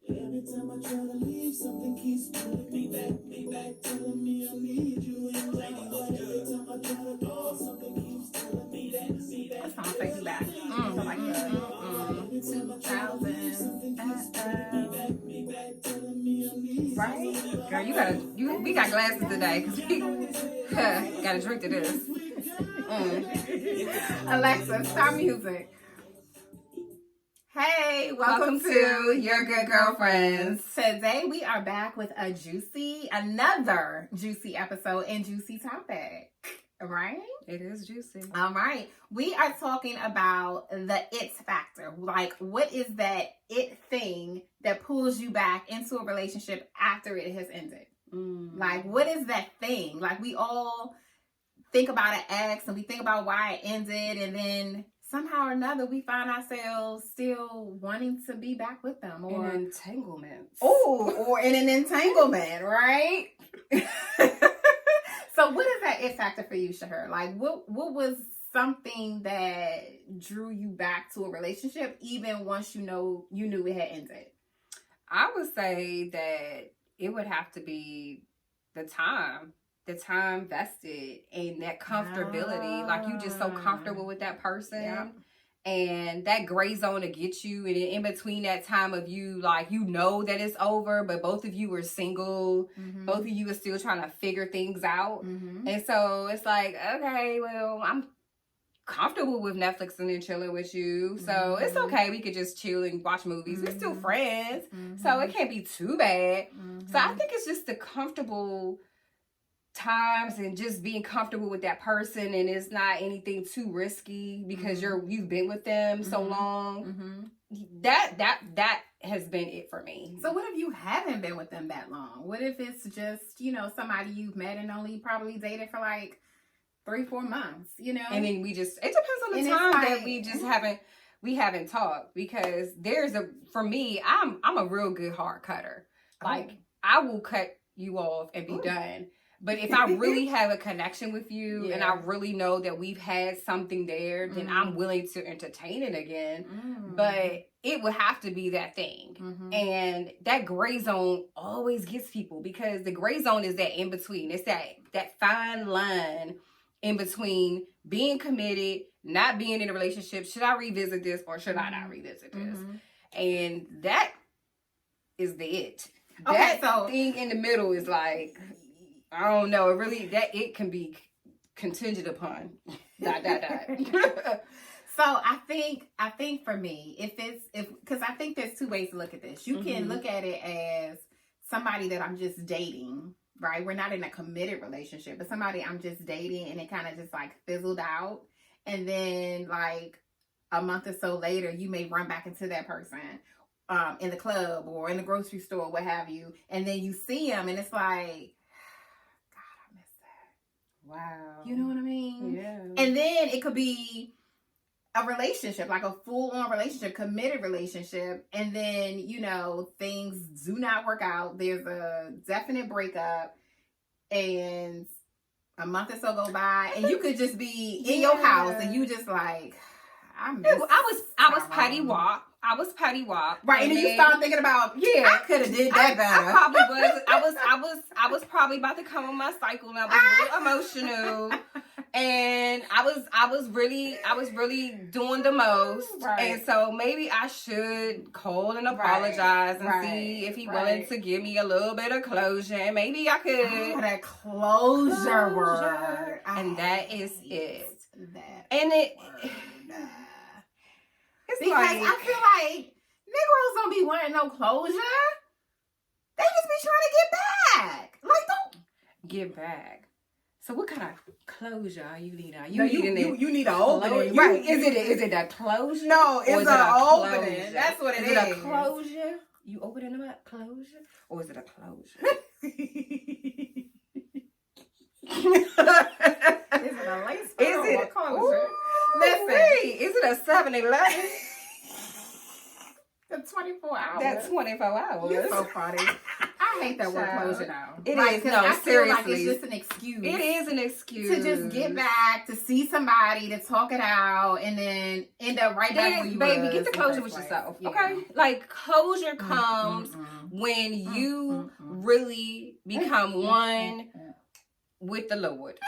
Every time I try to leave, something keeps pulling me back, telling me I need you in my life. Every time I try to go, something keeps telling me that. That song takes you back. So like 2000. Right? Girl, we got glasses today because we got to drink to this. Alexa, stop music. Hey, welcome to Your Good Girlfriends. Today we are back with another juicy episode and juicy topic. Right? It is juicy. All right. We are talking about the it factor. Like, what is that it thing that pulls you back into a relationship after it has ended? Like, what is that thing? Like, we all think about an ex and we think about why it ended, and then somehow or another we find ourselves still wanting to be back with them. Or an entanglement. Oh, or in an entanglement, right? So what is that it factor for you, Shahir? Like, what was something that drew you back to a relationship even once you knew it had ended? I would say that it would have to be the time vested in that comfortability. Like, you just so comfortable with that person. Yeah. And that gray zone to get you, and in between that time of you, like, you know that it's over, but both of you are single. Mm-hmm. Both of you are still trying to figure things out. Mm-hmm. And so it's like, okay, well, I'm comfortable with Netflix and then chilling with you. So it's okay. We could just chill and watch movies. We're still friends. So it can't be too bad. So I think it's just the comfortable times and just being comfortable with that person, and it's not anything too risky because you've been with them so long. That has been it for me. So what if you haven't been with them that long? What if it's just, somebody you've met and only probably dated for like 3-4 months, And then it depends on the time that we just haven't talked, because for me, I'm a real good hard cutter. Like, I will cut you off and be done. But if I really have a connection with you and I really know that we've had something there, then I'm willing to entertain it again. But it would have to be that thing. And that gray zone always gets people, because the gray zone is that in between. It's that fine line in between being committed, not being in a relationship. Should I revisit this or should I not revisit this? And that is the it. Okay, that thing in the middle is like, I don't know. It can be contingent upon ... So I think for me, because I think there's two ways to look at this. You can look at it as somebody that I'm just dating, right? We're not in a committed relationship, but somebody I'm just dating and it kind of just like fizzled out. And then like a month or so later, you may run back into that person in the club or in the grocery store, what have you. And then you see them and it's like, wow. You know what I mean? Yeah. And then it could be a relationship, like a full-on relationship, committed relationship. And then, things do not work out. There's a definite breakup. And a month or so go by. And you could just be in your house and you just like, I was petty wop. Right, and then you start thinking about, I could have did that better. I probably was. I was probably about to come on my cycle, and I was real emotional, and I was really doing the most, right. And so maybe I should call and apologize and see if he's willing to give me a little bit of closure, and maybe I could. Oh, that closure word, and that is it. That and it. Word. It's because like, I feel like Negroes don't be wanting no closure. They just be trying to get back. Like, don't get back. So what kind of closure are you need? You need an opening, right? Is it a closure? No, it's an opening. Closure? That's what it is. Is it a closure? You opening them up, closure, or is it a closure? Is it a lace or a closure? Listen, is it a 7-Eleven? The 24 hours. That's 24 hours. You're so funny. I hate that word closure though. It like, is. No, I seriously. feel like it's just an excuse. It is an excuse to just get back, to see somebody, to talk it out, and then end up right back where you baby, was get the closure with yourself. Okay? Like, closure comes when you really become one with the Lord.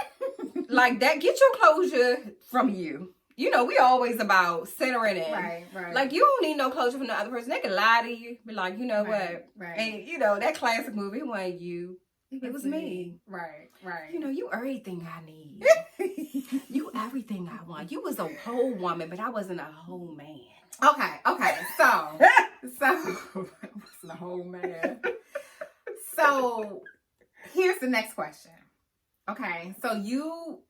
Like that, get your closure from you. You know, we always about centering in. Right. Like, you don't need no closure from the other person. They can lie to you. Be like, you know what? Right. And, you know, that classic movie, it wasn't you. It was me. Right. You know, you everything I need. You everything I want. You was a whole woman, but I wasn't a whole man. Okay. So wasn't a whole man. So here's the next question. Okay, so you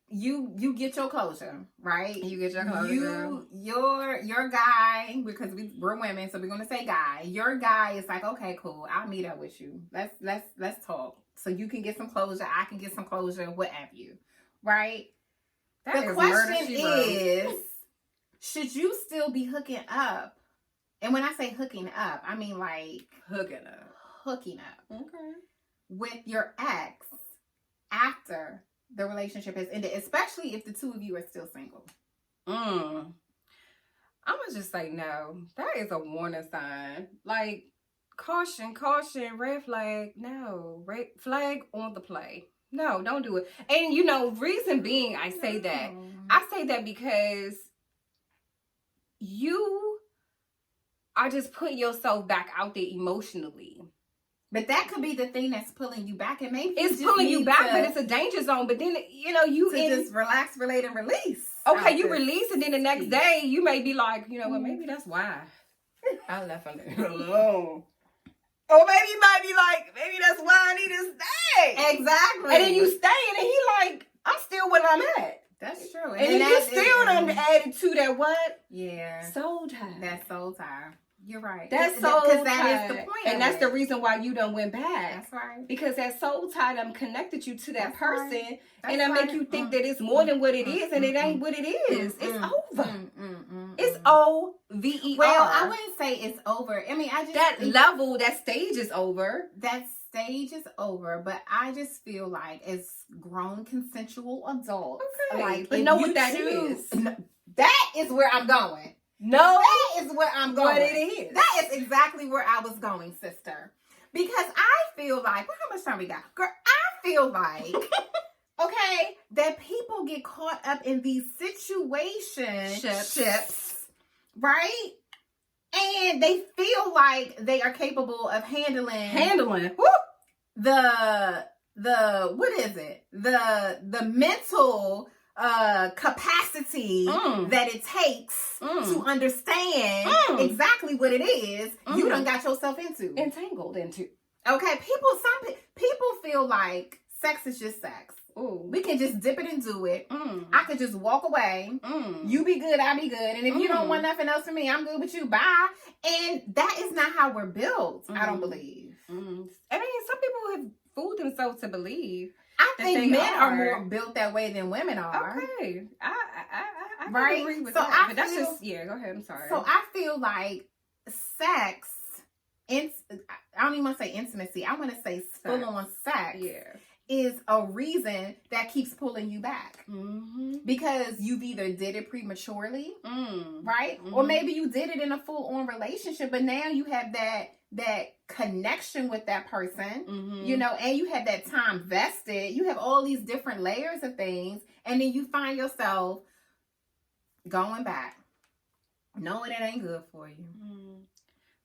get your closure, right? You get your closure. Your guy, because we're women, so we're gonna say guy. Your guy is like, okay, cool. I'll meet up with you. Let's talk. So you can get some closure. I can get some closure. What have you, right? The question is, should you still be hooking up? And when I say hooking up, I mean like hooking up. Okay. With your ex after the relationship has ended, especially if the two of you are still single. I'm gonna just say no. That is a warning sign. Like, caution, red flag. No, red flag on the play. No, don't do it. And you know, reason being, I say that because you are just putting yourself back out there emotionally. But that could be the thing that's pulling you back, and maybe it's pulling you back, but it's a danger zone. But then, you know, just relax, relate, and release. Okay, you release, and then the next day you may be like, you know what? Maybe that's why I left him alone. Or maybe you might be like, maybe that's why I need to stay. Exactly. And then you stay, and then he like, I'm still where I'm at. That's true. And then you still done added to that what? Yeah. Soul tie. That soul tie. You're right. That soul tie. That is the point. And that's the reason why you done went back. That's right. Because that soul tie done connected you to that person. Right. And that make you think that it's more than what it is. And it ain't what it is. It's over. It's OVER. Well, I wouldn't say it's over. I mean, that stage is over. That stage is over, but I just feel like as grown consensual adults, like, but know what that is. That is where I'm going. No, that is where I'm going. What it is. That is exactly where I was going, sister. Because I feel like, well, how much time we got? Girl, I feel like, okay, that people get caught up in these situationships, right? And they feel like they are capable of handling the what is it? The mental capacity that it takes to understand exactly what it is you done got yourself entangled into. Okay, some people feel like sex is just sex. Ooh. We can just dip it and do it. I could just walk away. You be good, I be good. And if you don't want nothing else from me, I'm good with you. Bye. And that is not how we're built, I don't believe. I mean, some people have fooled themselves to believe. I think men are more built that way than women are. Okay. I right? agree with so that. But that's just, go ahead. I'm sorry. So I feel like sex, I don't even want to say intimacy. I want to say full-on sex is a reason that keeps pulling you back. Because you've either did it prematurely, right? Or maybe you did it in a full-on relationship, but now you have that connection with that person, you know, and you have that time vested. You have all these different layers of things, and then you find yourself going back, knowing it ain't good for you.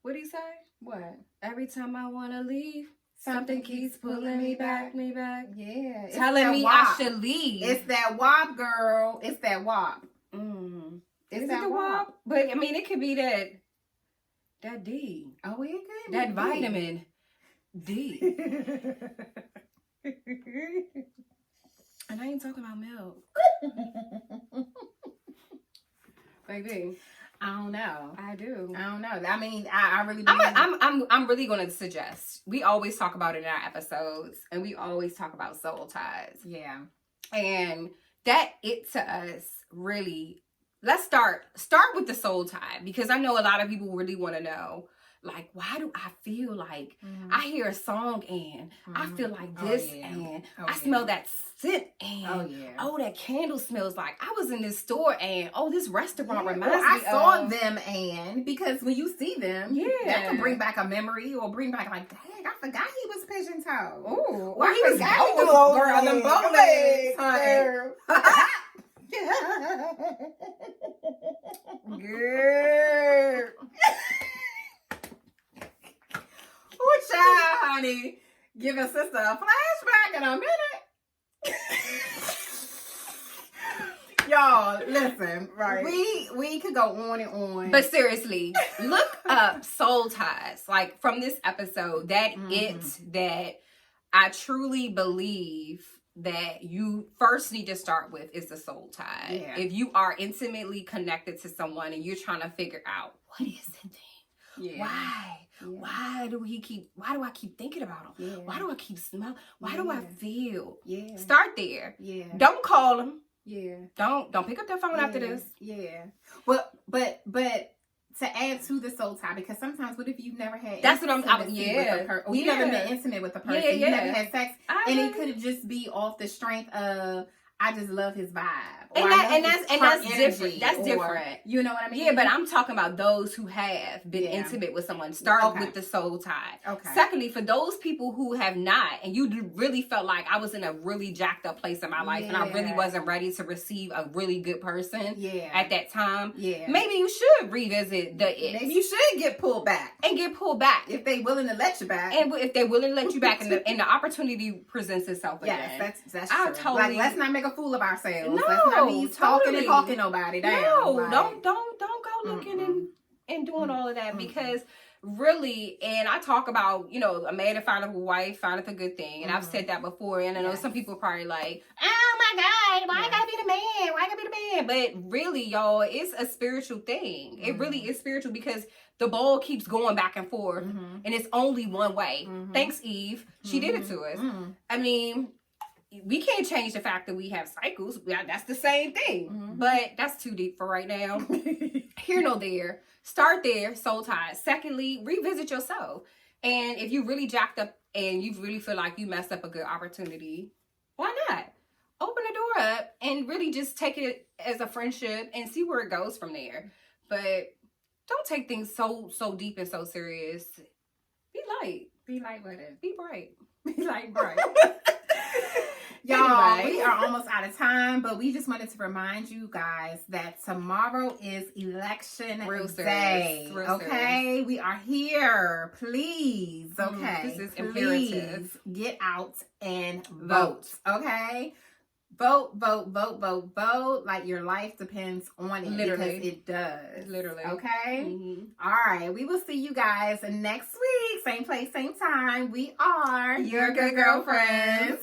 What'd he say? What? Every time I want to leave, something keeps pulling me back. Yeah. Telling me I should leave. It's that WAP, girl. It's that WAP. It's that WAP. But, I mean, it could be that D. Oh, it could be. That vitamin D. And I ain't talking about milk. Baby. I don't know. I do. I don't know. I mean, I really. I'm really going to suggest. We always talk about it in our episodes, and we always talk about soul ties. Yeah. And that to us really. Let's start with the soul tie, because I know a lot of people really want to know, like, why do I feel like I hear a song and I feel like this and I smell that scent and that candle smells like I was in this store and this restaurant reminds me I saw them, and because when you see them, that can bring back a memory or bring back like, dang, I forgot he was pigeon toe. Ooh, or he was girl, them bow legs, girl. Oh, child, honey. Give a sister a flashback in a minute. Y'all, listen. Right. We could go on and on. But seriously, look up soul ties. Like from this episode, that I truly believe that you first need to start with is the soul tie. Yeah. If you are intimately connected to someone and you're trying to figure out what is it, why? Yeah. Why do I keep thinking about him? Yeah. Why do I keep smelling? Why do I feel? Yeah. Start there. Yeah. Don't call him. Yeah. Don't pick up that phone after this. Yeah. Well, but to add to the soul tie, because sometimes what if you've never had that's what I'm or you never been intimate with a person, you never had sex, and it could just be off the strength of I just love his vibe. And that's different. That's different. You know what I mean? Yeah, but I'm talking about those who have been intimate with someone. Start with the soul tie. Okay. Secondly, for those people who have not, and you really felt like I was in a really jacked up place in my life and I really wasn't ready to receive a really good person at that time. Yeah. Maybe you should revisit the it. Maybe you should get pulled back. If they willing to let you back. And if they're willing to let you back and the opportunity presents itself again. Yes, that's true. Totally, like, let's not make a fool of ourselves. No, let's not be talking and hawking nobody down. No, like, don't go looking and doing all of that because really, and I talk about, a man that findeth a wife findeth a good thing, and I've said that before, and I know some people are probably like, oh my God, why I gotta be the man? Why I gotta be the man? But really, y'all, it's a spiritual thing. It really is spiritual because the ball keeps going back and forth, and it's only one way. Thanks, Eve. She did it to us. I mean, we can't change the fact that we have cycles. That's the same thing. But that's too deep for right now. Here nor there. Start there, soul ties. Secondly, revisit yourself. And if you really jacked up and you really feel like you messed up a good opportunity, why not? Open the door up and really just take it as a friendship and see where it goes from there. But don't take things so deep and so serious. Be light. Be light with it. Be bright. Be light bright. Y'all, we are almost out of time, but we just wanted to remind you guys that tomorrow is election day. Okay? Serious. We are here. Please, okay? This is imperative. Get out and vote. Okay? Vote. Like your life depends on it. Literally. Because it does. Literally. Okay? All right. We will see you guys next week. Same place, same time. We are your good girlfriends.